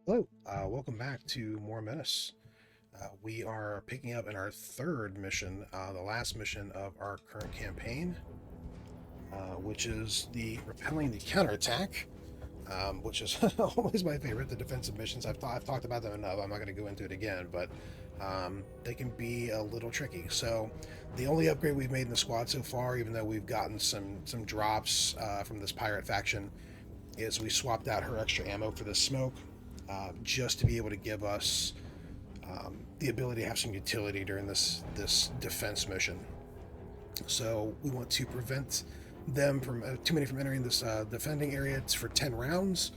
Hello, welcome back to more Menace. We are picking up in our third mission, the last mission of our current campaign, which is the repelling the counterattack, which is always my favorite. The defensive missions, I've talked about them enough. I'm not going to go into it again, but they can be a little tricky. So the only upgrade we've made in the squad so far, even though we've gotten some drops from this pirate faction, is we swapped out her extra ammo for this smoke. Just to be able to give us the ability to have some utility during this defense mission. So we want to prevent them from too many from entering this defending area. It's for 10 rounds.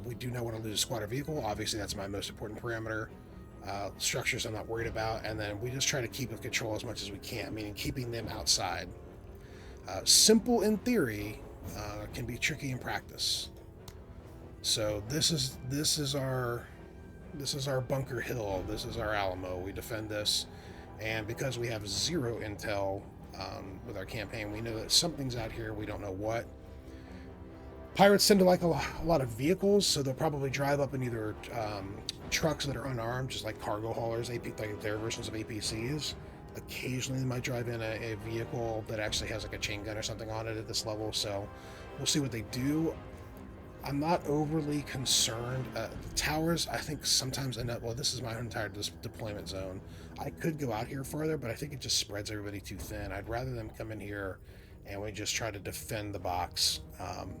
We do not want to lose a squad or vehicle. Obviously, that's my most important parameter. Structures I'm not worried about, and then we just try to keep in control as much as we can, meaning keeping them outside. Simple in theory, can be tricky in practice. So this is our Bunker Hill. This is our Alamo. We defend this, and because we have zero intel with our campaign, we know that something's out here. We don't know what. Pirates tend to like a lot of vehicles, so they'll probably drive up in either trucks that are unarmed, just like cargo haulers, like their versions of APCs. Occasionally, they might drive in a vehicle that actually has like a chain gun or something on it at this level. So we'll see what they do. I'm not overly concerned. The towers, I think, sometimes end up... Well, this is my entire deployment zone. I could go out here further, but I think it just spreads everybody too thin. I'd rather them come in here and we just try to defend the box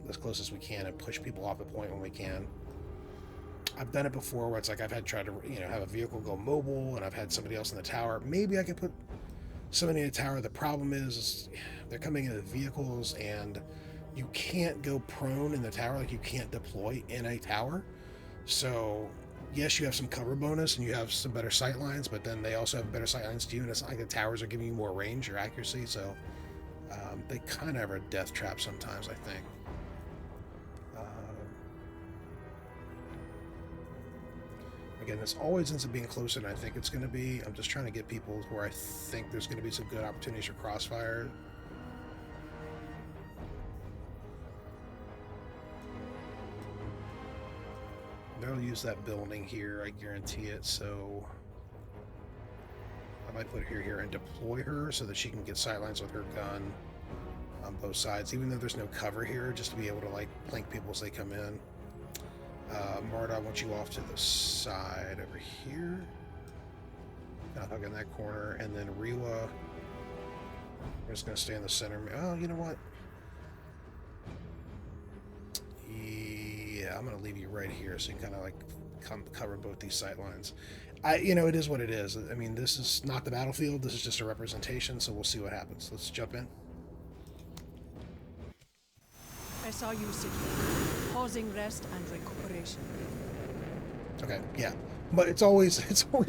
as close as we can and push people off the point when we can. I've done it before where it's like I've had tried to have a vehicle go mobile and I've had somebody else in the tower. Maybe I could put somebody in the tower. The problem is they're coming into vehicles and you can't go prone in the tower, like you can't deploy in a tower. So yes, you have some cover bonus and you have some better sight lines, but then they also have better sight lines to you, and it's not like the towers are giving you more range or accuracy. So they kind of are a death trap sometimes, I think. Again, this always ends up being closer than I think it's going to be. I'm just trying to get people where I think there's going to be some good opportunities for crossfire. They'll use that building here, I guarantee it, so I might put her here and deploy her so that she can get sightlines with her gun on both sides, even though there's no cover here, just to be able to like blink people as they come in. Marta, I want you off to the side over here. I'll hug in that corner, and then Rewa, we're just going to stay in the center. Oh, you know what? Yeah, I'm going to leave you right here so you can kind of like cover both these sight lines. It is what it is. I mean, this is not the battlefield. This is just a representation, so we'll see what happens. Let's jump in. I saw you sitting, pausing rest and recuperation. Okay, yeah. But it's always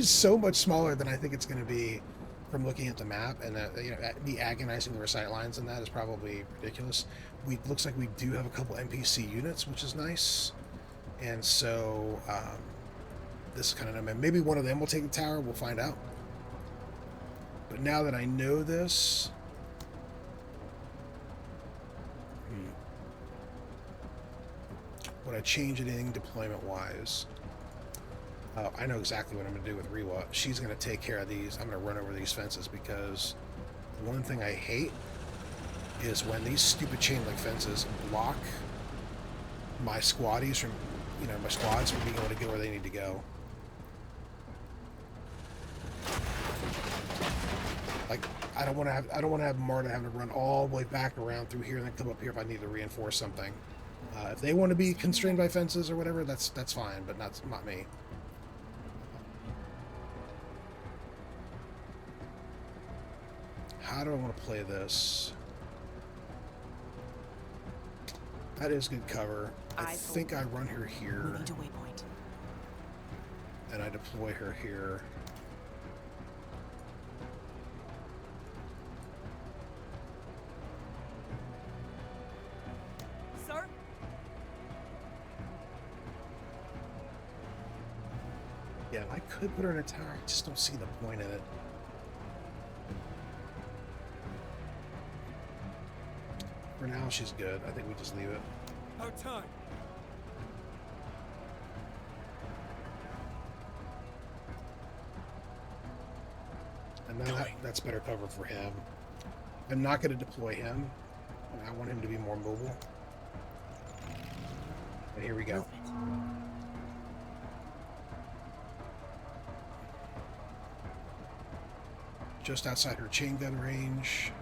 so much smaller than I think it's going to be from looking at the map, and the agonizing the sight lines and that is probably ridiculous. Looks like we do have a couple NPC units, which is nice, and so this is kind of maybe one of them will take the tower. We'll find out. But now that I know this, would I change anything deployment-wise? I know exactly what I'm going to do with Rewa. She's going to take care of these. I'm going to run over these fences because one thing I hate is when these stupid chain-link fences block my squaddies from, my squads from being able to go where they need to go. Like, I don't want to have Marta having to run all the way back around through here and then come up here if I need to reinforce something. If they want to be constrained by fences or whatever, that's fine, but not me. How do I want to play this? That is good cover. I think I run her here. We need a waypoint. And I deploy her here. Sir? Yeah, I could put her in a tower. I just don't see the point in it. For now, she's good. I think we just leave it. Our time. And now that's better cover for him. I'm not going to deploy him. I want him to be more mobile. And here we go. Just outside her chain gun range.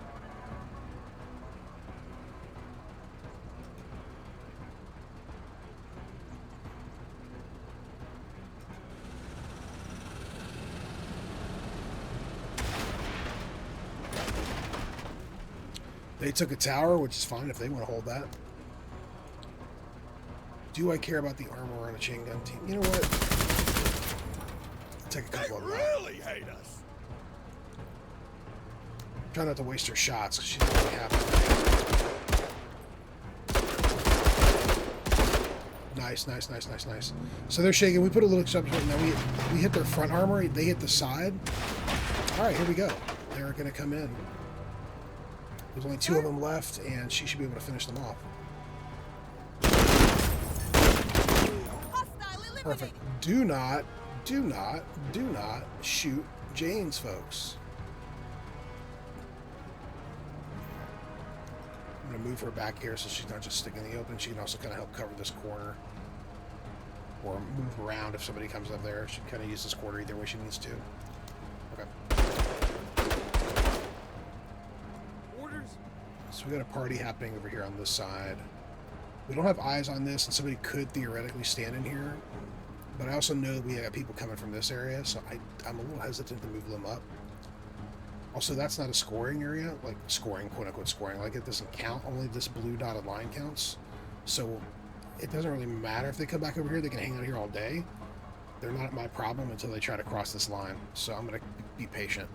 They took a tower, which is fine if they want to hold that. Do I care about the armor on a chain gun team? You know what? I'll take a couple of them. They really hate us. Try not to waste her shots because she doesn't really have it. Nice, nice, nice, nice, nice. So they're shaking. We put a little exception. Now we hit their front armor. They hit the side. All right, here we go. They're going to come in. There's only 2 of them left, and she should be able to finish them off. Perfect. Do not shoot Jane's folks. I'm going to move her back here so she's not just sticking in the open. She can also kind of help cover this corner. Or move around if somebody comes up there. She can kind of use this corner either way she needs to. Okay. So we got a party happening over here on this side. We don't have eyes on this, and somebody could theoretically stand in here. But I also know that we got people coming from this area, so I'm a little hesitant to move them up. Also, that's not a scoring area, like scoring, quote-unquote scoring. Like, it doesn't count. Only this blue dotted line counts. So it doesn't really matter if they come back over here. They can hang out here all day. They're not my problem until they try to cross this line. So I'm going to be patient.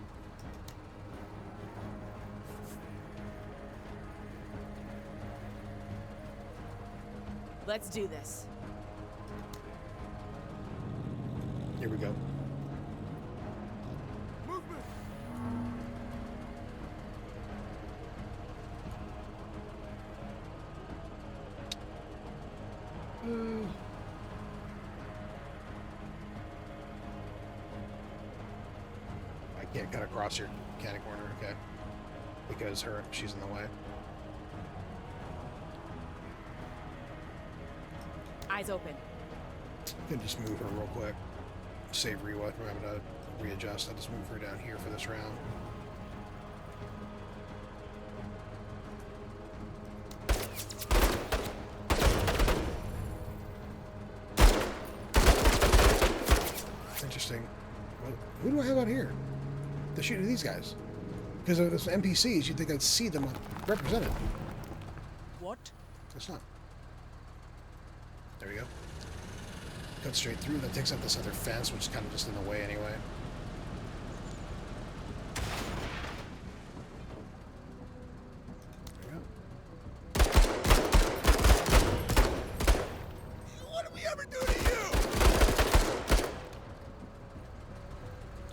Let's do this. Here we go. Movement. I can't cut across your cannon corner, okay? Because she's in the way. Eyes open. I can just move her real quick. Save rewind from having to readjust. I'll just move her down here for this round. Interesting. Well, who do I have out here? They're shooting these guys. Because of those NPCs, you'd think I'd see them represented. What? It's not. There we go. Cut straight through. That takes out this other fence, which is kind of just in the way anyway. There we go. What did we ever do to you?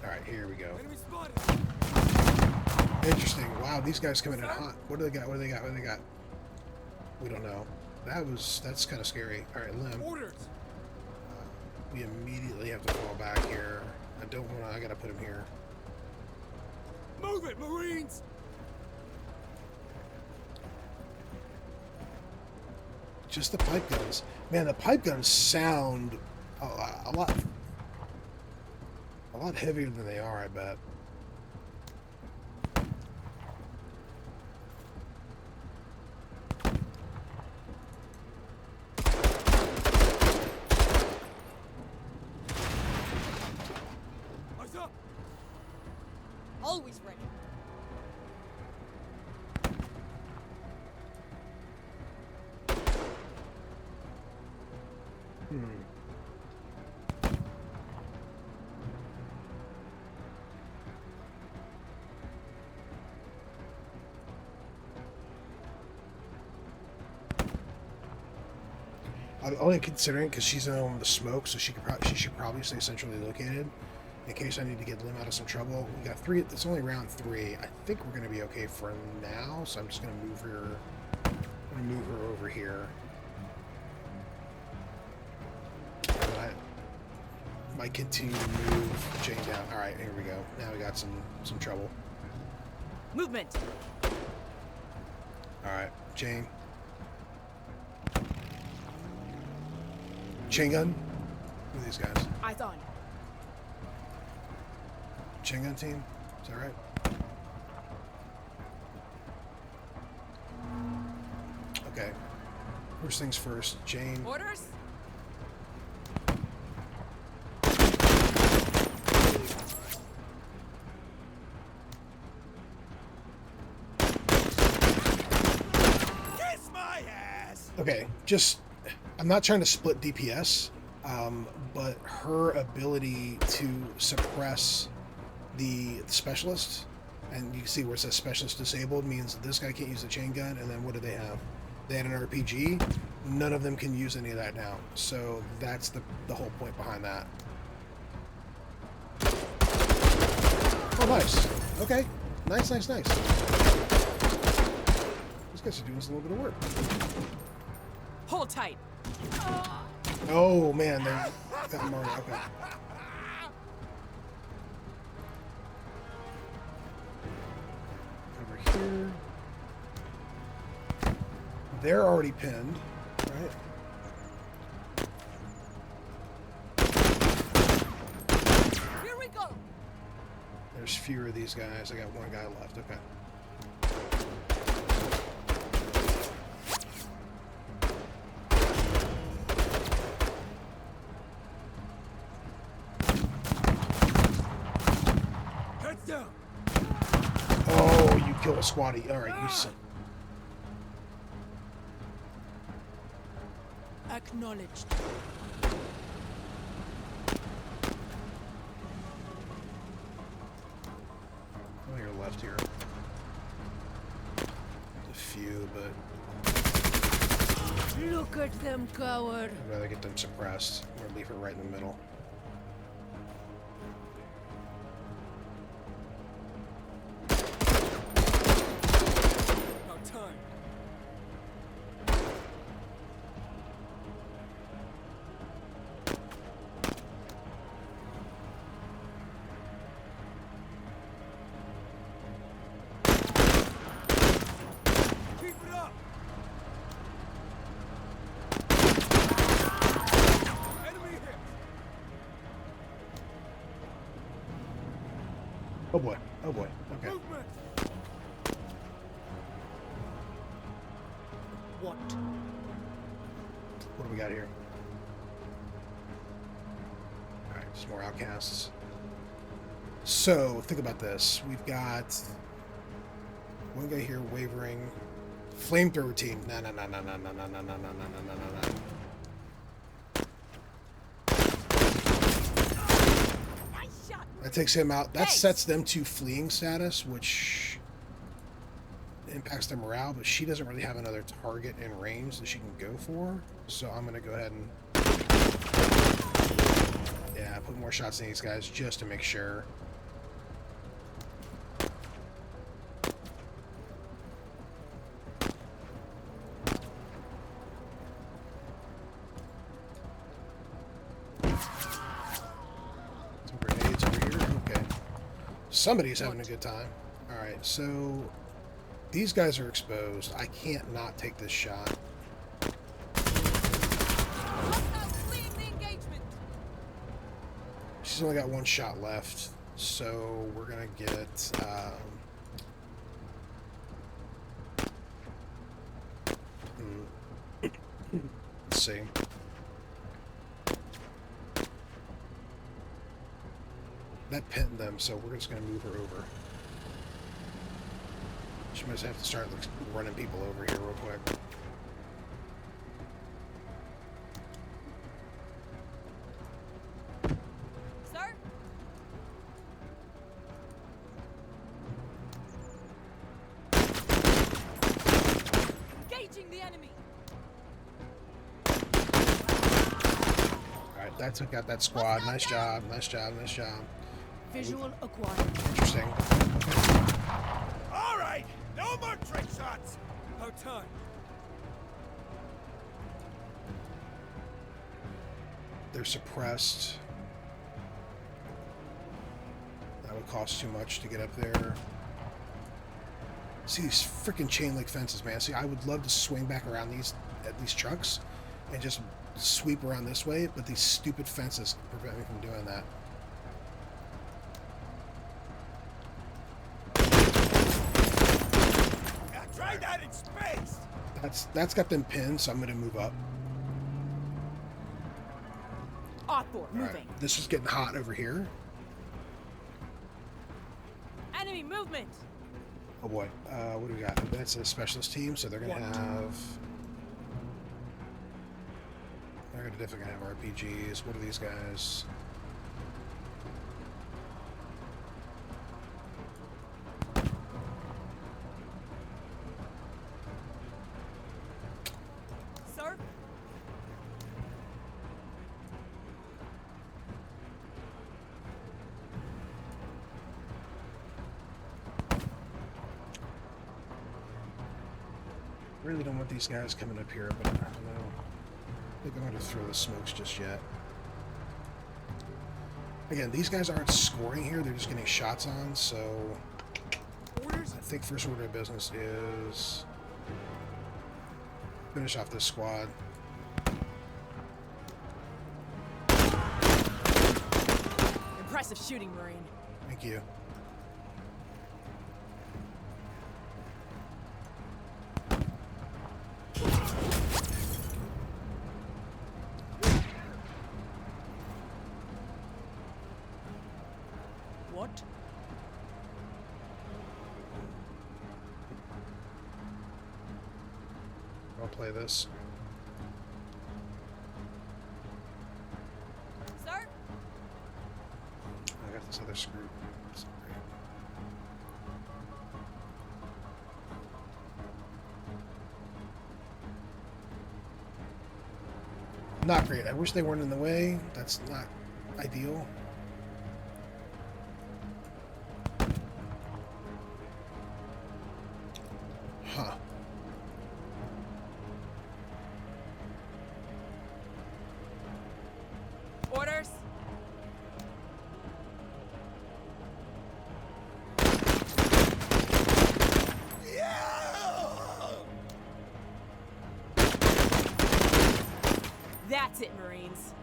Alright, here we go. Enemy spotted. Interesting. Wow, these guys coming in hot. What do they got? What do they got? What do they got? We don't know. That's kind of scary. Alright, Lim. Orders. We immediately have to fall back here. I gotta put him here. Move it, Marines. Just the pipe guns. Man, the pipe guns sound a lot heavier than they are, I bet. Eyes up. Always ready. I'm only considering because she's in the smoke, so she should probably stay centrally located in case I need to get Lim out of some trouble. We got 3. It's only round 3. I think we're going to be okay for now, so I'm just going to move her. I'm going to move her over here. might continue to move Jane down. All right, here we go. Now we got some trouble. Movement. All right, Jane. Chain gun. Who are these guys? Eyes on. Chain gun team. Is that right? Okay. First things first, Jane. Orders. Kiss my ass! Okay, just I'm not trying to split DPS, but her ability to suppress the specialist, and you can see where it says specialist disabled, means this guy can't use a chain gun. And then what do they have? They had an RPG. None of them can use any of that now. So that's the whole point behind that. Oh, nice. Okay. Nice. These guys are doing a little bit of work. Hold tight. Oh, man. They're got Mario. Okay. Over here. They're already pinned, right? Here we go. There's fewer of these guys. I got one guy left. Okay. Heads down! Oh, you kill a squatty. All right, you son. Acknowledged. Oh, you're left here. A few, but Look at them coward. I'd rather get them suppressed or leave her right in the middle. About time. Keep it up! Enemy hit! Oh boy. Oh boy. Okay. Movement! What? What do we got here? Alright, just more outcasts. So, think about this. We've got one guy here wavering. Flamethrower team. No. Nice shot. That takes him out. That Hey. sets them to fleeing status, which impacts their morale, but she doesn't really have another target in range that she can go for. So I'm going to go ahead and put more shots in these guys just to make sure. Some grenades over here. Okay. Somebody's having a good time. Alright, so these guys are exposed. I can't not take this shot. Fleeing the engagement. She's only got one shot left, so we're gonna get let's see. That pinned them, so we're just gonna move her over. She might have to start like, running people over here real quick. Sir? Engaging the enemy. Alright, that took out that squad. Nice job, nice job, nice job. Visual acquired. Interesting. All right! No more trick shots! About time. They're suppressed. costs too much to get up there. See these freaking chain link fences, man. See, I would love to swing back around these trucks and just sweep around this way, but these stupid fences prevent me from doing that. Yeah, try that in space. That's got them pinned, so I'm gonna move up. Author, All moving. right, this is getting hot over here. Enemy movement. Oh boy, what do we got? That's a specialist team, so they're gonna have. They're definitely gonna have RPGs. What are these guys? Sir? Really don't want these guys coming up here, but I don't know. I think I'm going to throw the smokes just yet. Again, these guys aren't scoring here, they're just getting shots on, so I think first order of business is finish off this squad. Impressive shooting, Marine. Thank you. What? I'll play this. Sir? I got this other screw. That's not great. Not great. I wish they weren't in the way. That's not ideal. Huh. Orders? That's it, Marines.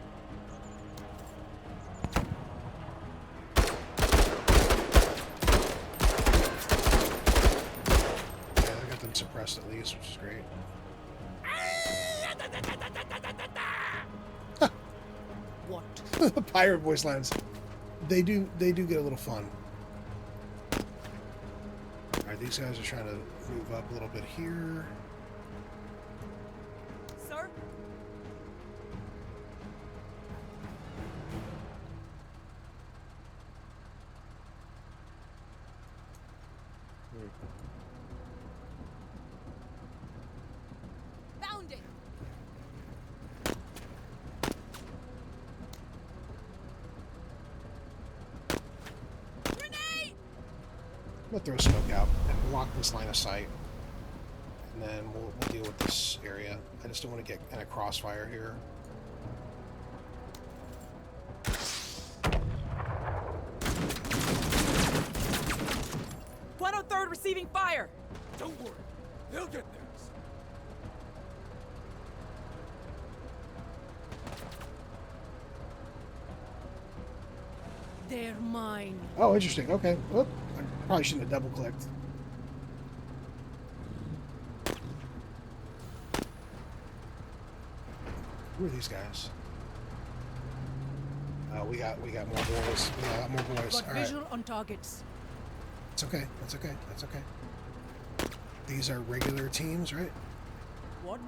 Yeah, they got them suppressed at least, which is great. What? Pirate voice lines. They do get a little fun. Alright, these guys are trying to move up a little bit here. Sir? Bounding. Grenade! I'm gonna throw smoke out and block this line of sight. And then we'll deal with this area. I just don't want to get in a crossfire here. .03 receiving fire. Don't worry, they'll get theirs. They're mine. Oh, interesting. Okay. Whoop. I probably shouldn't have double clicked. Who are these guys? We got more boys. We got a lot more boys. Got All right. visual on targets. It's okay. That's okay. That's okay. These are regular teams, right? What?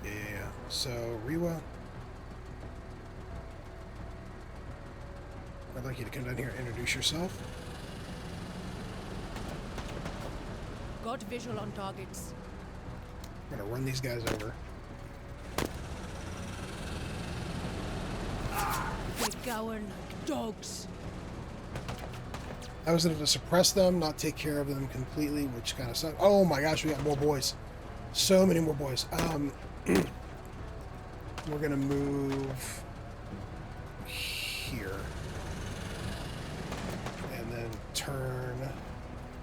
Yeah. So, Rewa, I'd like you to come down here and introduce yourself. Got visual on targets. I'm gonna run these guys over. They're going like dogs. I was able to suppress them, not take care of them completely, which kind of sucked. Oh my gosh, we got more boys. So many more boys. We're gonna move here. then turn.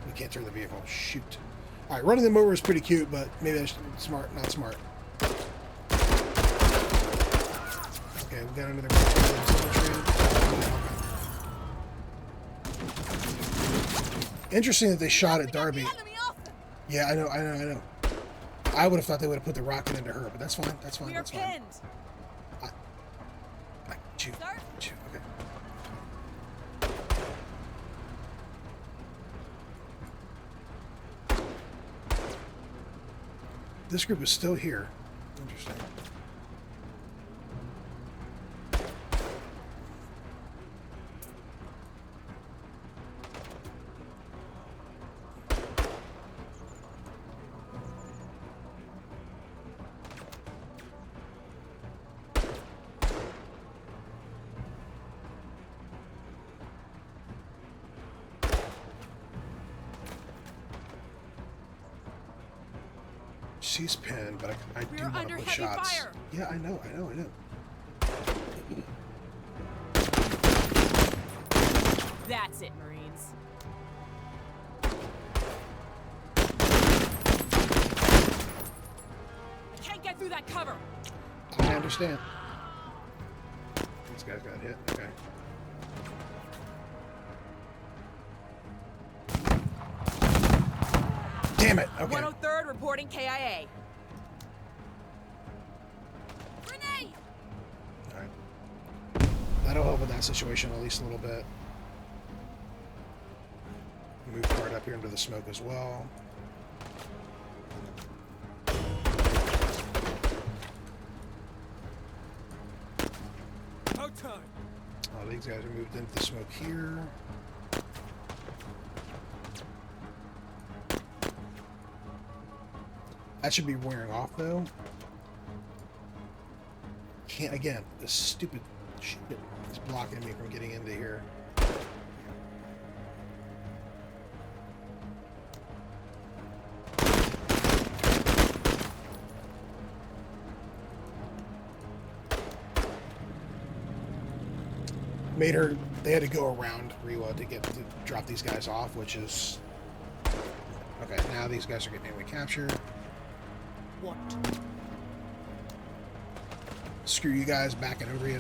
We can't turn the vehicle. Shoot. All right, running them over is pretty cute, but maybe that's smart, not smart. Okay, we got another Interesting that they shot at Darby. Yeah, I know. I would have thought they would have put the rocket into her, but that's fine. That's fine. We are That's fine. pinned. Chew. Chew. Okay. This group is still here. Interesting. She's pinned, but I do want to put shots. Fire. Yeah, I know. That's it, Marines. I can't get through that cover. I understand. This guy's got hit. Okay. Damn it. Okay. 103rd reporting KIA. Grenade! Alright. That'll help with that situation at least a little bit. Move part up here into the smoke as well. Out time. Oh, these guys are moved into the smoke here. That should be wearing off though. Can't again. This stupid shit is blocking me from getting into here. Made her. They had to go around Rewa to drop these guys off, which is okay. Now these guys are getting enemy captured. What? Screw you guys, backing over you.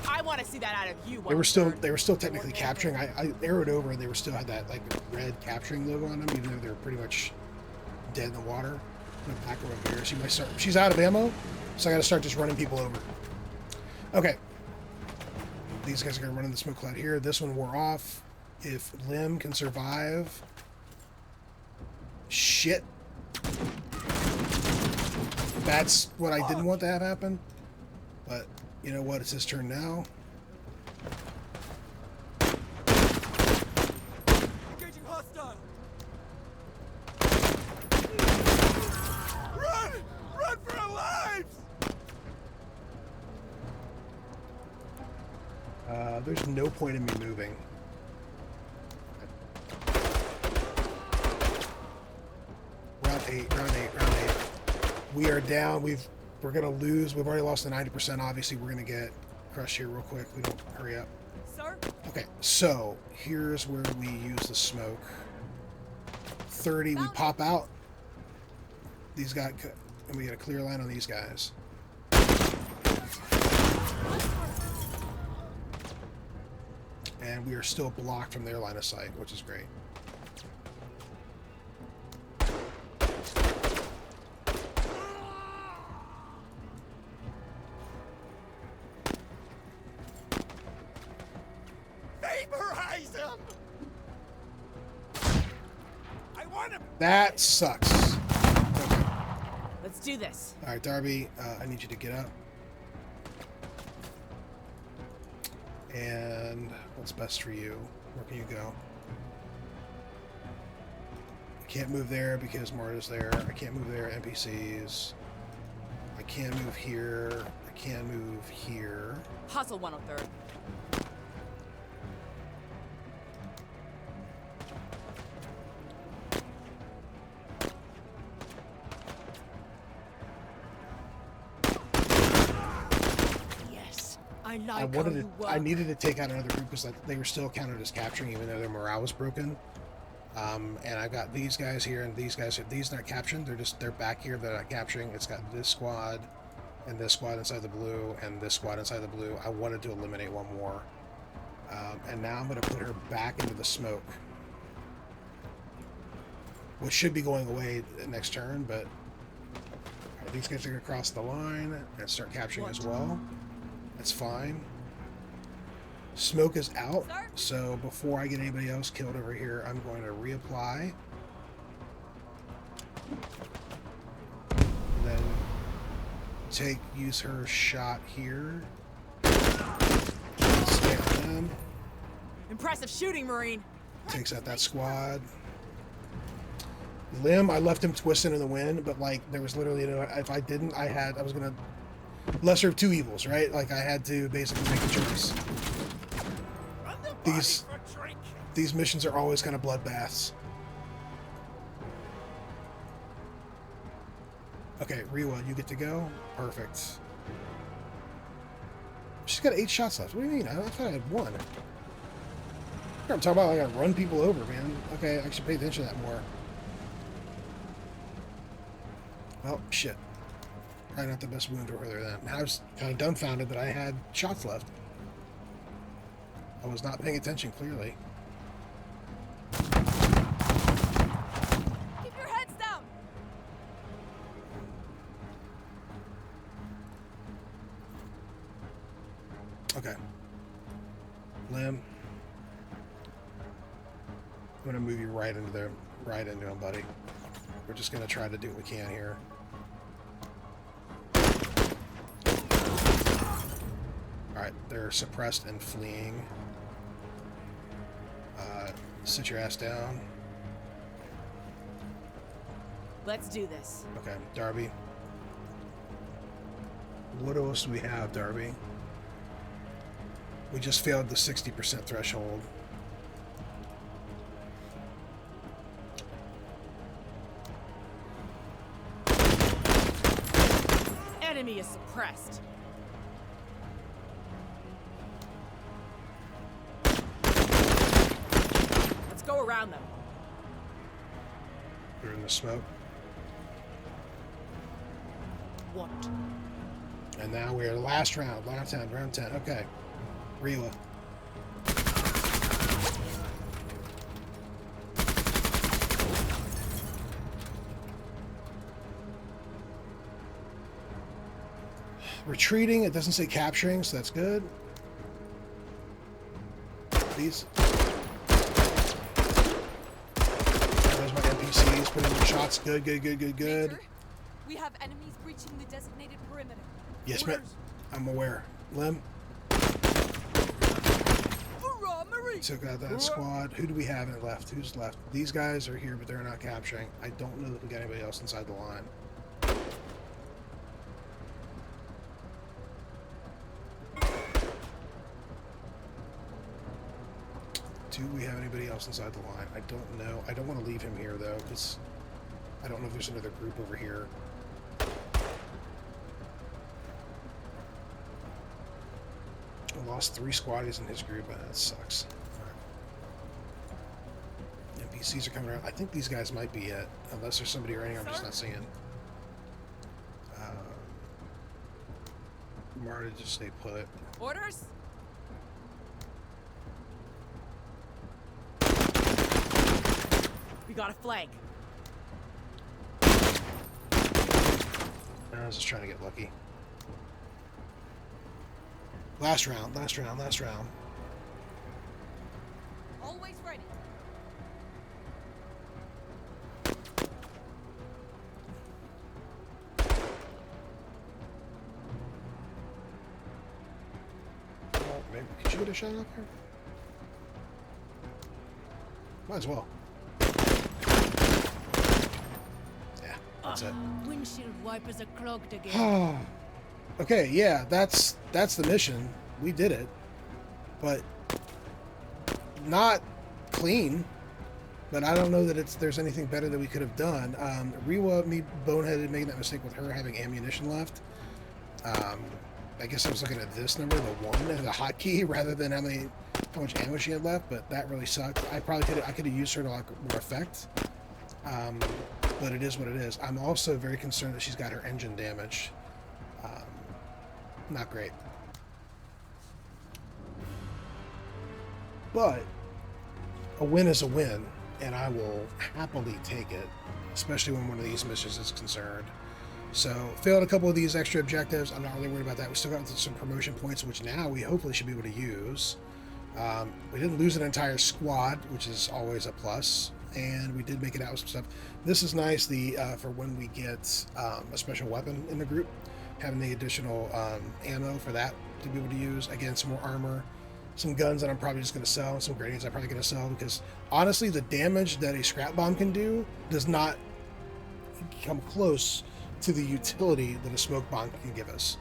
I want to see that out of you. They were still technically capturing. I arrowed over and they were still had that like red capturing logo on them, even though they were pretty much dead in the water. I'm gonna back her over here. She might start. She's out of ammo, so I got to start just running people over. Okay. These guys are gonna run in the smoke cloud here. This one wore off. If Lim can survive, shit. That's what I didn't want to have happen. But you know what? It's his turn now. Engaging hostile. Run! Run for our lives! There's no point in me moving. Round eight. We are down. We're gonna lose. We've already lost the 90%. Obviously, we're gonna get crushed here real quick. We don't hurry up. Sir? Okay, so here's where we use the smoke. 30, we pop out. These guys, and we get a clear line on these guys. And we are still blocked from their line of sight, which is great. Vaporize him! I want him! That sucks. Okay. Let's do this. All right, Darby, I need you to get up. And what's best for you? Where can you go? I can't move there because Marta's there. I can't move there, NPCs. I can't move here. I can't move here. Hustle 103rd. I like I how wanted you to. work. I needed to take out another group because they were still counted as capturing, even though their morale was broken. And I've got these guys here and these guys here. These not captured. They're back here. They're not capturing. It's got this squad and this squad inside the blue and this squad inside the blue. I wanted to eliminate one more. And now I'm going to put her back into the smoke, which should be going away next turn, but these guys are going to cross the line and start capturing as well. That's fine. Smoke is out, so before I get anybody else killed over here, I'm going to reapply. And then use her shot here. Stay on them. Impressive shooting, Marine. Takes out that squad. Lim, I left him twisting in the wind, but like there was literally no. If I didn't, I was gonna lesser of two evils, right? Like I had to basically make a choice. These missions are always kind of bloodbaths. Okay, Rewa, you get to go. Perfect. She's got 8 shots left. What do you mean? I thought I had 1. I'm talking about I gotta run people over, man. Okay, I should pay attention to that more. Well, shit. Probably not the best wound to her then. I was kind of dumbfounded that I had shots left. I was not paying attention, clearly. Keep your heads down. Okay. Lim. I'm gonna move you right into him, buddy. We're just gonna try to do what we can here. Alright, they're suppressed and fleeing. Sit your ass down. Let's do this. Okay, Darby. What else do we have, Darby? We just failed the 60% threshold. Enemy is suppressed. Let's go around them. They're in the smoke. What? And now we're last round, round 10. Okay. Rila. Retreating, it doesn't say capturing, so that's good. These. There's my NPCs, putting in shots. Good. Major, we have enemies breaching the designated perimeter. Yes, ma'am. I'm aware. Lim. Hoorah, Marie! Took out that squad. Who do we have in it left? Who's left? These guys are here, but they're not capturing. I don't know that we got anybody else inside the line. Do we have anybody else inside the line? I don't know. I don't want to leave him here, though, because I don't know if there's another group over here. I lost 3 squaddies in his group, and that sucks. Alright. NPCs are coming around. I think these guys might be it, unless there's somebody running I'm just not seeing. Marta, just stay put. Orders? We got a flank. I was just trying to get lucky. Last round. Always ready. Oh, maybe could you get a shot up here? Might as well. Yeah, that's it. Windshield wipers are clogged again. Okay, yeah, that's the mission. We did it, but not clean. But I don't know that there's anything better that we could have done. Rewa, me boneheaded making that mistake with her having ammunition left. I guess I was looking at this number, the 1, the hotkey, rather than how much ammo she had left, but that really sucked. I could have used her to like more effect. But it is what it is. I'm also very concerned that she's got her engine damaged. Not great. But a win is a win, and I will happily take it, especially when one of these missions is concerned. So, failed a couple of these extra objectives. I'm not really worried about that. We still got some promotion points, which now we hopefully should be able to use. We didn't lose an entire squad, which is always a plus, and we did make it out with some stuff. This is nice, for when we get a special weapon in the group, having the additional ammo for that to be able to use. Again, some more armor, some guns that I'm probably just going to sell, some grenades I'm probably going to sell, because honestly, the damage that a scrap bomb can do does not come close to the utility that a smoke bomb can give us.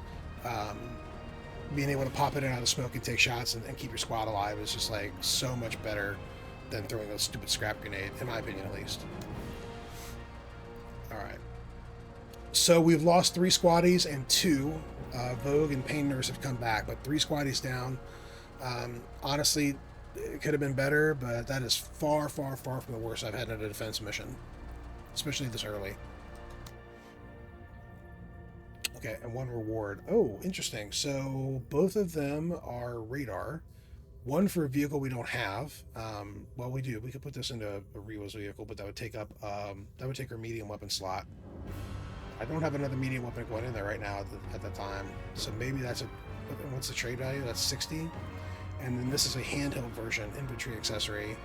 Being able to pop it in out of smoke and take shots and keep your squad alive is just like so much better than throwing a stupid scrap grenade, in my opinion at least. Alright. So we've lost 3 squaddies and 2. Vogue and Pain Nurse have come back, but 3 squaddies down. Honestly, it could have been better, but that is far, far, far from the worst I've had in a defense mission. Especially this early. Okay, and 1 reward. Oh, interesting. So both of them are radar. 1 for a vehicle we don't have. Well, we do. We could put this into a Riwa's vehicle, but that would take up our medium weapon slot. I don't have another medium weapon going in there right now at the time. So maybe that's what's the trade value? That's 60. And then this is a handheld version, infantry accessory.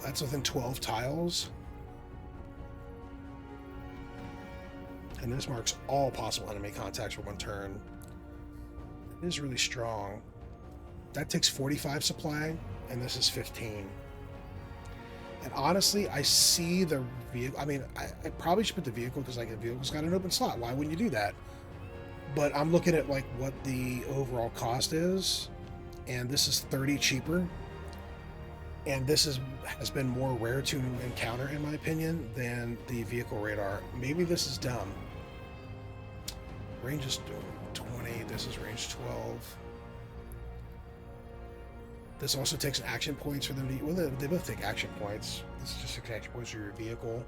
That's within 12 tiles. And this marks all possible enemy contacts for 1 turn. It is really strong. That takes 45 supply, and this is 15. And honestly, I see the vehicle. I mean, I probably should put the vehicle, because like the vehicle's got an open slot. Why wouldn't you do that? But I'm looking at like what the overall cost is, and this is 30 cheaper. And this has been more rare to encounter, in my opinion, than the vehicle radar. Maybe this is dumb. Range is 20. This is range 12. This also takes action points for them to... Well, they both take action points. This is just 6 action points for your vehicle.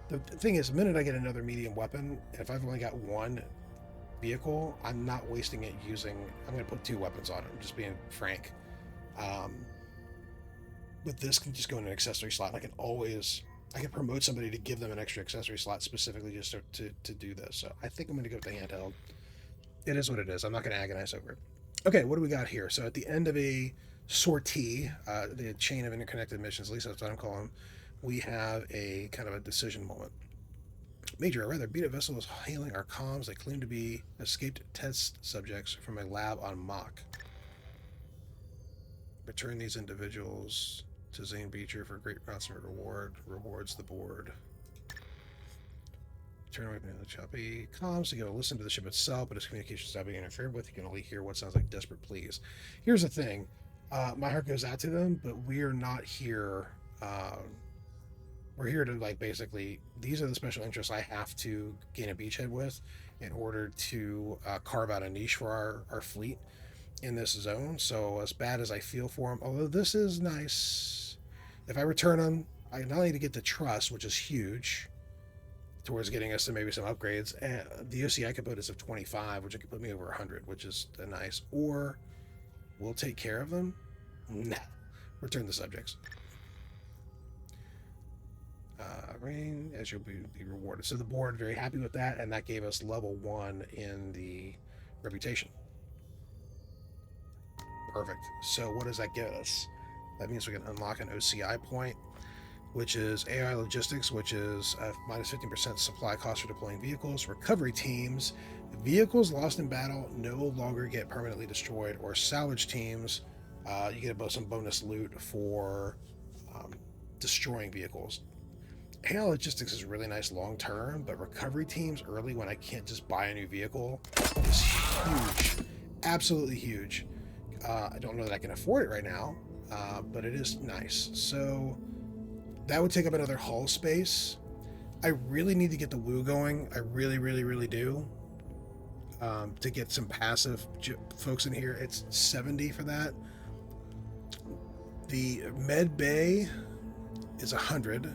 The thing is, the minute I get another medium weapon, if I've only got 1 vehicle, I'm not wasting it using... I'm going to put 2 weapons on it. I'm just being frank. But this can just go in an accessory slot. I can promote somebody to give them an extra accessory slot specifically just to do this. So I think I'm going to go with the handheld. It is what it is. I'm not going to agonize over it. Okay, what do we got here? So at the end of a sortie, the chain of interconnected missions, at least that's what I'm calling them, we have a kind of a decision moment. Major, a rather beat-up vessel is hailing our comms. They claim to be escaped test subjects from a lab on Mach. Return these individuals to Zane Beecher for a great ransom reward. Rewards the board. Turn away from the choppy comms to go listen to the ship itself, but its communications not being interfered with. You can only hear what sounds like desperate pleas. Here's the thing. My heart goes out to them, but we're not here. We're here to, like, basically, these are the special interests I have to gain a beachhead with in order to carve out a niche for our fleet in this zone. So as bad as I feel for them, although this is nice, if I return them, I not only to get the trust, which is huge, towards getting us to maybe some upgrades, and the OCI could put us of 25, which could put me over 100, which is nice. Or we'll take care of them. Nah, return the subjects. Rain, as you'll be rewarded. So the board very happy with that, and that gave us level 1 in the reputation. Perfect. So what does that get us? That means we can unlock an OCI point, which is AI logistics, which is minus 15% supply cost for deploying vehicles. Recovery teams, vehicles lost in battle no longer get permanently destroyed. Or salvage teams, you get some bonus loot for destroying vehicles. AI logistics is really nice long term, but recovery teams early when I can't just buy a new vehicle is huge. Absolutely huge. I don't know that I can afford it right now, but it is nice. So that would take up another hull space. I really need to get the Woo going. I really, really, really do. to get some passive folks in here. It's 70 for that. The med bay is 100.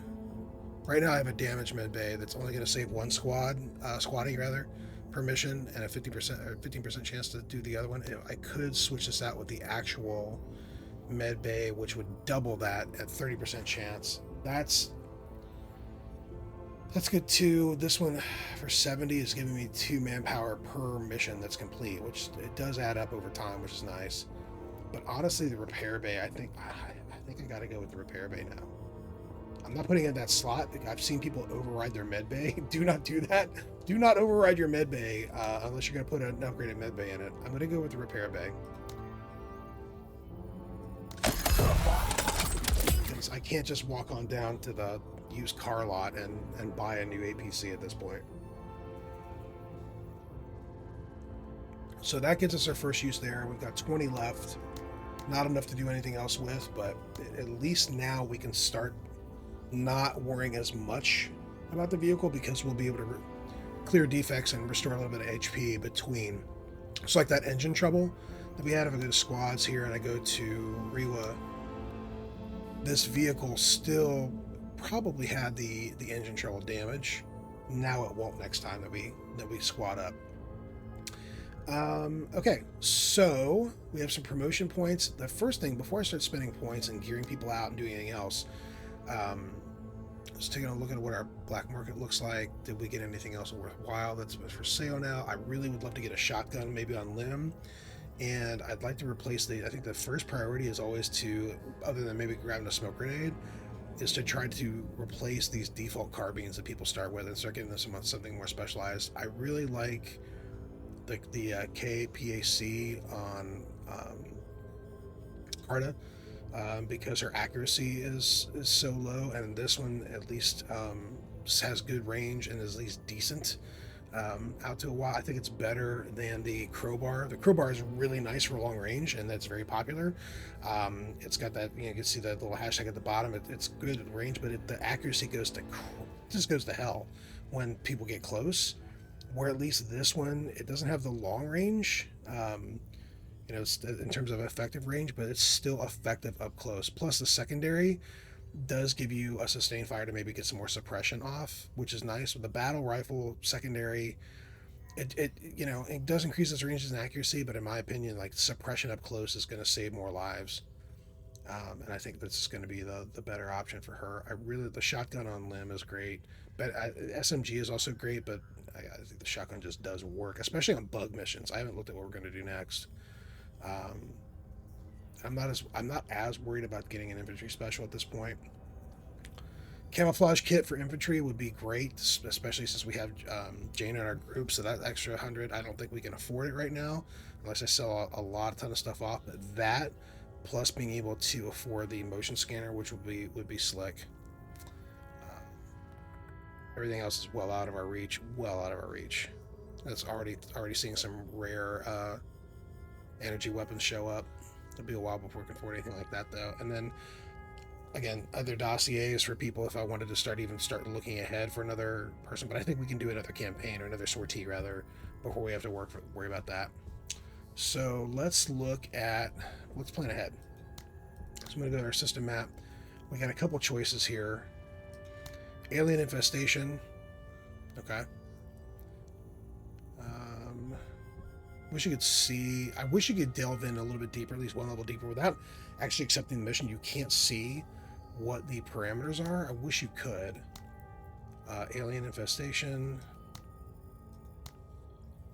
Right now I have a damage med bay that's only going to save one squatty rather, per mission, and a 50% or 15% chance to do the other one. I could switch this out with the actual med bay, which would double that at 30% chance. That's good too. This one for 70 is giving me 2 manpower per mission that's complete, which it does add up over time, which is nice. But honestly, the repair bay, I think I gotta go with the repair bay now. I'm not putting in that slot. I've seen people override their med bay. Do not do that. Do not override your med bay unless you're gonna put an upgraded med bay in it. I'm gonna go with the repair bay. Because I can't just walk on down to the used car lot and buy a new APC at this point. So that gets us our first use there. We've got 20 left. Not enough to do anything else with, but at least now we can start not worrying as much about the vehicle because we'll be able to clear defects and restore a little bit of HP between. So like that engine trouble that we had, if I go to squads here and I go to Rewa, this vehicle still probably had the engine trouble damage. Now it won't next time that we squad up. Okay, so we have some promotion points. The first thing, before I start spending points and gearing people out and doing anything else, just taking a look at what our black market looks like. Did we get anything else worthwhile that's for sale now? I really would love to get a shotgun, maybe on limb, and I'd like to replace I think the first priority is always to, other than maybe grabbing a smoke grenade, is to try to replace these default carbines that people start with and start getting them something more specialized. I really like the KPAC on Carta because her accuracy is so low, and this one at least has good range and is at least decent out to a while. I think it's better than the crowbar. The crowbar is really nice for long range, and that's very popular. It's got that, you can see that little hashtag at the bottom. It's good at range, but the accuracy goes to hell when people get close. Where at least this one, it doesn't have the long range, in terms of effective range, but it's still effective up close. Plus the secondary does give you a sustained fire to maybe get some more suppression off, which is nice. With the battle rifle secondary, it does increase its ranges and accuracy, but in my opinion, like, suppression up close is going to save more lives. And I think this is going to be the better option for her. The shotgun on limb is great, but SMG is also great, but I think the shotgun just does work, especially on bug missions. I haven't looked at what we're going to do next. I'm not as worried about getting an infantry special at this point. Camouflage kit for infantry would be great, especially since we have Jane in our group. So that extra 100, I don't think we can afford it right now, unless I sell a ton of stuff off. But that, plus being able to afford the motion scanner, which would be slick. Everything else is well out of our reach. That's already seeing some rare energy weapons show up. It'll be a while before we can afford anything like that, though. And then again, other dossiers for people if I wanted to start looking ahead for another person. But I think we can do another campaign, or another sortie rather, before we have to worry about that. So let's plan ahead. So I'm going to go to our system map. We got a couple choices here. Alien infestation. Okay. I wish you could delve in a little bit deeper, at least one level deeper, without actually accepting the mission. You can't see what the parameters are. I wish you could. Alien infestation.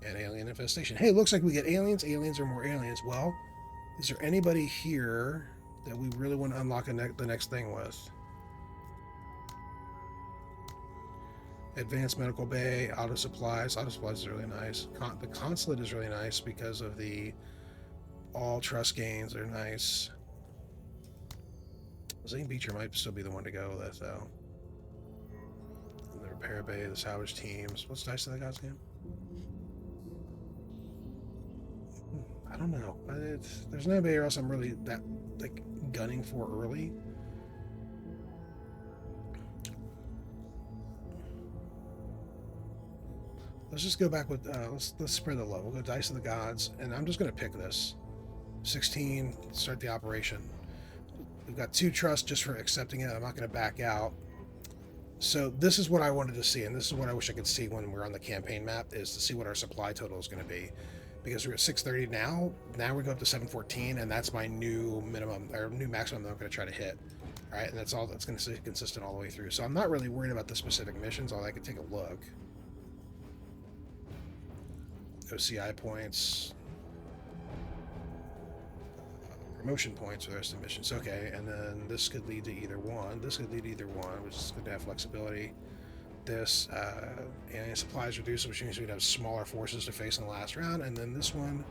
And alien infestation. Hey, it looks like we get aliens. Aliens or more aliens. Well, is there anybody here that we really want to unlock the next thing with? Advanced medical bay, auto supplies. Auto supplies is really nice. The consulate is really nice because of the all trust gains are nice. Zane Beecher might still be the one to go with, though. And the repair bay, the salvage teams. What's dice to that guy's game? I don't know. There's nobody else I'm really that gunning for early. Let's just go back with let's spread the love. We'll go Dice of the Gods, and I'm just gonna pick this. 16, start the operation. We've got 2 trust just for accepting it. I'm not gonna back out. So this is what I wanted to see, and this is what I wish I could see when we're on the campaign map, is to see what our supply total is going to be. Because we're at 630 now. Now we go up to 714, and that's my new minimum, or new maximum that I'm going to try to hit. All right, and that's all that's going to stay consistent all the way through. So I'm not really worried about the specific missions, although I could take a look. OCI points. Promotion points for the rest of the missions. Okay, and then this could lead to either one. This could lead to either one, which is good to have flexibility. This, alien supplies reduced, which means we'd have smaller forces to face in the last round. And then this one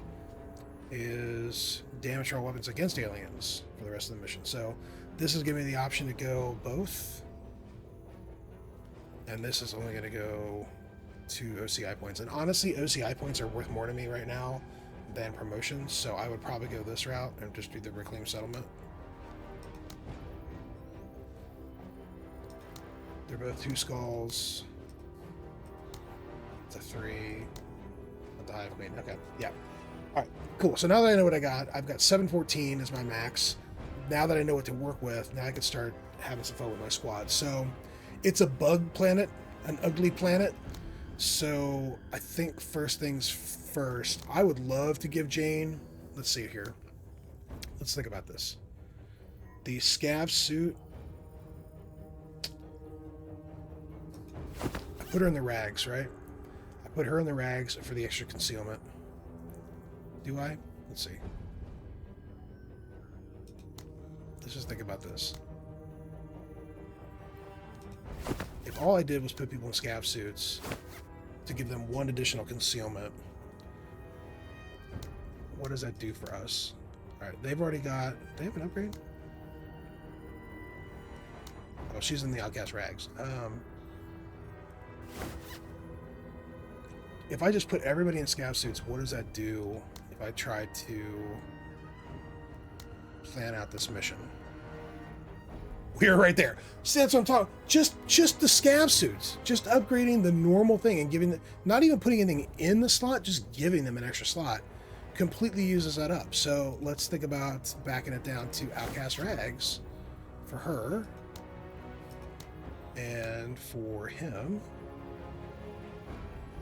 is damage our weapons against aliens for the rest of the mission. So this is giving me the option to go both. And this is only going to go 2 OCI points. And honestly, OCI points are worth more to me right now than promotions, so I would probably go this route and just do the reclaim settlement. They're both 2 skulls. It's a 3. With the Hive Queen. Okay, yeah. Alright, cool. So now that I know what I got, I've got 714 as my max. Now that I know what to work with, now I can start having some fun with my squad. So it's a bug planet, an ugly planet. So I think first things first, I would love to give Jane, let's see here. Let's think about this. The scav suit. I put her in the rags, right? I put her in the rags for the extra concealment. Do I? Let's see. Let's just think about this. If all I did was put people in scav suits to give them 1 additional concealment, what does that do for us? Alright, they've already got... They have an upgrade? Oh, she's in the outcast rags. If I just put everybody in scav suits, what does that do if I try to plan out this mission? We're right there. See, that's what I'm talking. Just the scav suits. Just upgrading the normal thing and giving not even putting anything in the slot, just giving them an extra slot completely uses that up. So let's think about backing it down to outcast rags for her, and for him,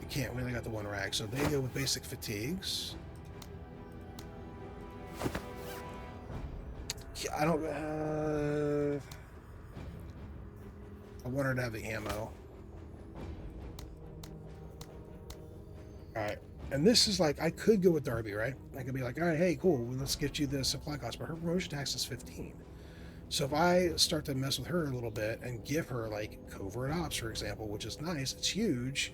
we can't. We only got the 1 rag, so they go with basic fatigues. I don't. I want her to have the ammo. Alright. And this is like, I could go with Darby, right? I could be like, alright, hey, cool, well, let's get you the supply cost. But her promotion tax is 15. So if I start to mess with her a little bit and give her, like, covert ops, for example, which is nice, it's huge,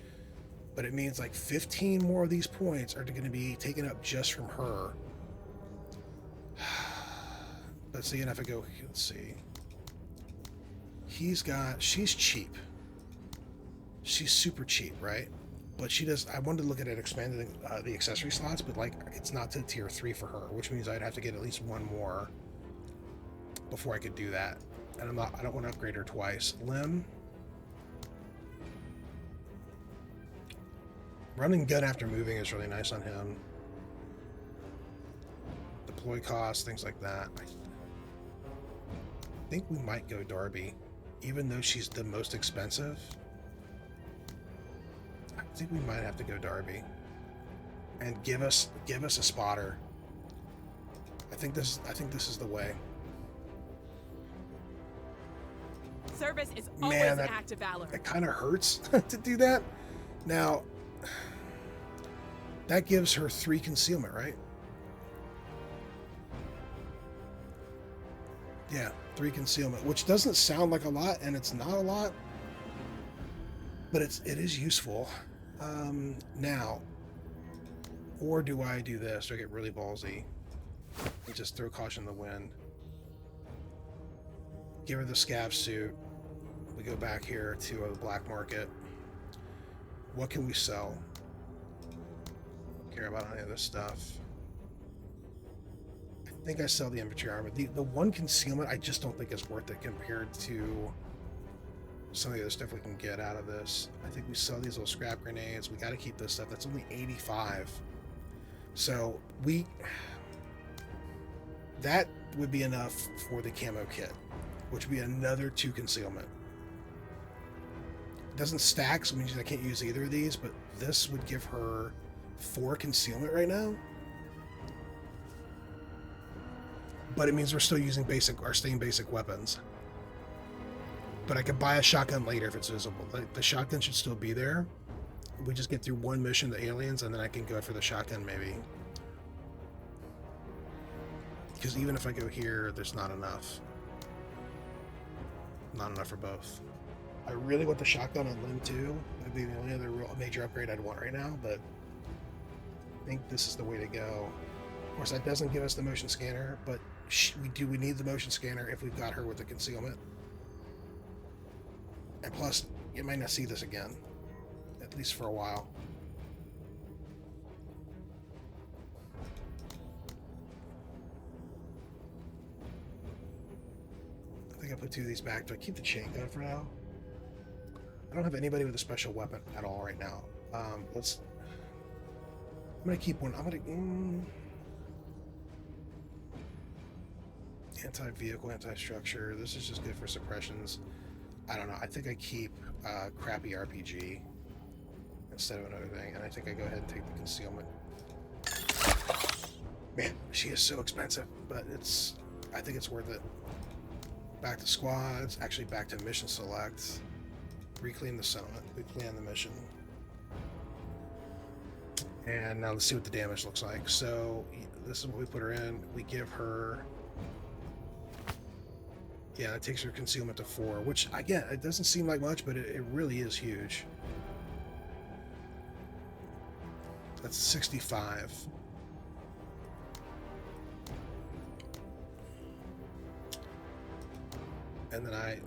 but it means, like, 15 more of these points are going to be taken up just from her. Let's see, and if I go, let's see. She's cheap. She's super cheap, right? But she does, I wanted to look at it expanding the accessory slots, but like, it's not to tier 3 for her, which means I'd have to get at least 1 more before I could do that. And I don't want to upgrade her twice. Limb. Running gun after moving is really nice on him. Deploy costs, things like that. I think we might go Darby, even though she's the most expensive. I think we might have to go Darby and give us a spotter. I think this is the way. Service is always Man, an that, act of valor. that kind of hurts to do that. Now, that gives her 3 concealment, right? Yeah, 3 concealment, which doesn't sound like a lot, and it's not a lot, but it is useful. Now, or do I do this? Do I get really ballsy and just throw caution in the wind? Give her the scav suit. We go back here to the black market. What can we sell? Don't care about any of this stuff. I think I sell the infantry armor. The 1 concealment I just don't think is worth it compared to some of the other stuff we can get out of this. I think we sell these little scrap grenades. We got to keep this stuff. That's only 85. So that would be enough for the camo kit, which would be another 2 concealment. It doesn't stack, so it means I can't use either of these, but this would give her 4 concealment right now. But it means we're still using staying basic weapons. But I could buy a shotgun later if it's visible. The shotgun should still be there. We just get through one mission, the aliens, and then I can go for the shotgun maybe. Because even if I go here, there's not enough. Not enough for both. I really want the shotgun on Limb 2. That'd be the only other real major upgrade I'd want right now, but I think this is the way to go. Of course, that doesn't give us the motion scanner, but we need the motion scanner if we've got her with the concealment. And plus, you might not see this again, at least for a while. I think I put 2 of these back. Do I keep the chain gun for now? I don't have anybody with a special weapon at all right now. I'm gonna keep one. I'm gonna anti-vehicle, anti-structure. This is just good for suppressions. I don't know. I think I keep crappy RPG instead of another thing, and I think I go ahead and take the concealment. Man, she is so expensive, but I think it's worth it. Back to squads. Actually, back to mission select. Reclaim the settlement. We plan the mission. And now let's see what the damage looks like. So this is what we put her in. We give her... Yeah, that takes her concealment to 4, which, again, it doesn't seem like much, but it really is huge. That's 65. And then I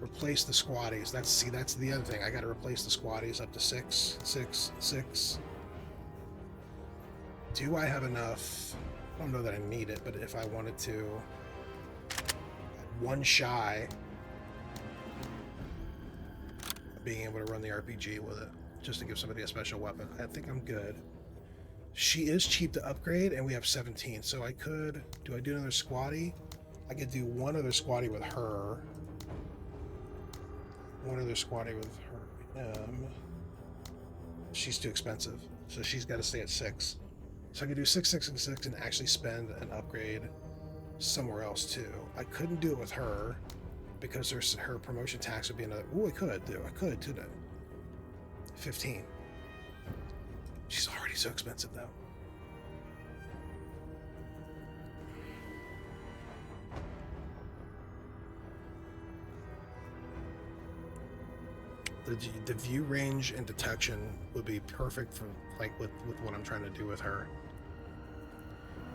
replace the squatties. That's the other thing. I got to replace the squatties up to 6, 6, 6. Do I have enough? I don't know that I need it, but if I wanted to, one shy of being able to run the RPG with it, just to give somebody a special weapon. I think I'm good. She is cheap to upgrade, and we have 17, so I could... Do I do another squatty? I could do one other squatty with her. One other squatty with her. She's too expensive, so she's got to stay at 6. So I could do 6, 6, and 6 and actually spend an upgrade somewhere else too. I couldn't do it with her because her promotion tax would be another... Ooh, I could do that. 15. She's already so expensive though. The view range and detection would be perfect for with what I'm trying to do with her.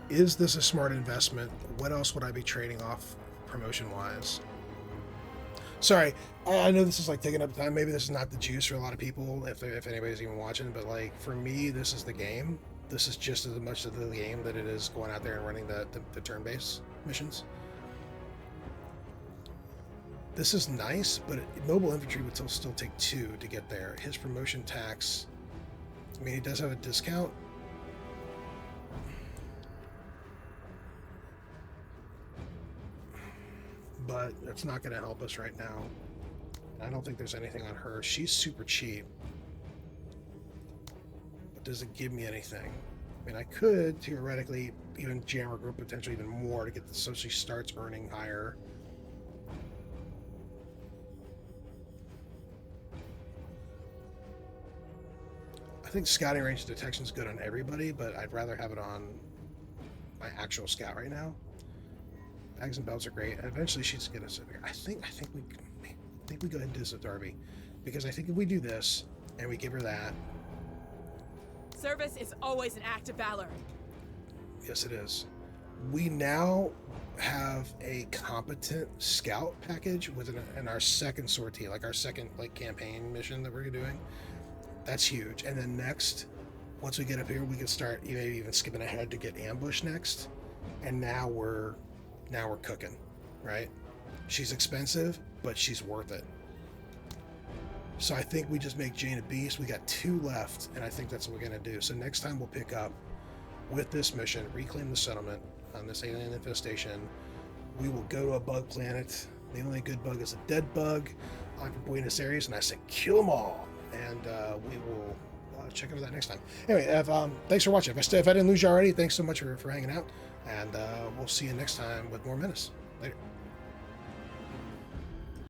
Is this a smart investment? What else would I be trading off promotion-wise? Sorry, I know this is taking up time. Maybe this is not the juice for a lot of people, if anybody's even watching, but for me, this is the game. This is just as much of the game that it is going out there and running the turn-based missions. This is nice, but mobile infantry would still take 2 to get there. His promotion tax, I mean, he does have a discount. But it's not going to help us right now. I don't think there's anything on her. She's super cheap. But does it give me anything? I mean, I could, theoretically, even jam her group potentially even more to get this so she starts earning higher. I think scouting range detection is good on everybody, but I'd rather have it on my actual scout right now. Bags and belts are great. And eventually she's get us. I think we go ahead and do this with Darby, because I think if we do this and we give her that. Service is always an act of valor. Yes, it is. We now have a competent scout package in our second sortie, our second campaign mission that we're doing. That's huge. And then next, once we get up here, we can start maybe even skipping ahead to get ambush next. And now we're cooking, right? She's expensive, but she's worth it. So I think we just make Jane a beast. We got 2 left, and I think that's what we're going to do. So next time we'll pick up with this mission, reclaim the settlement on this alien infestation. We will go to a bug planet. The only good bug is a dead bug on Buenos Aires, and I said kill them all. And we will check into that next time. Anyway, thanks for watching. If I didn't lose you already, thanks so much for hanging out, and we'll see you next time with more Menace. Later.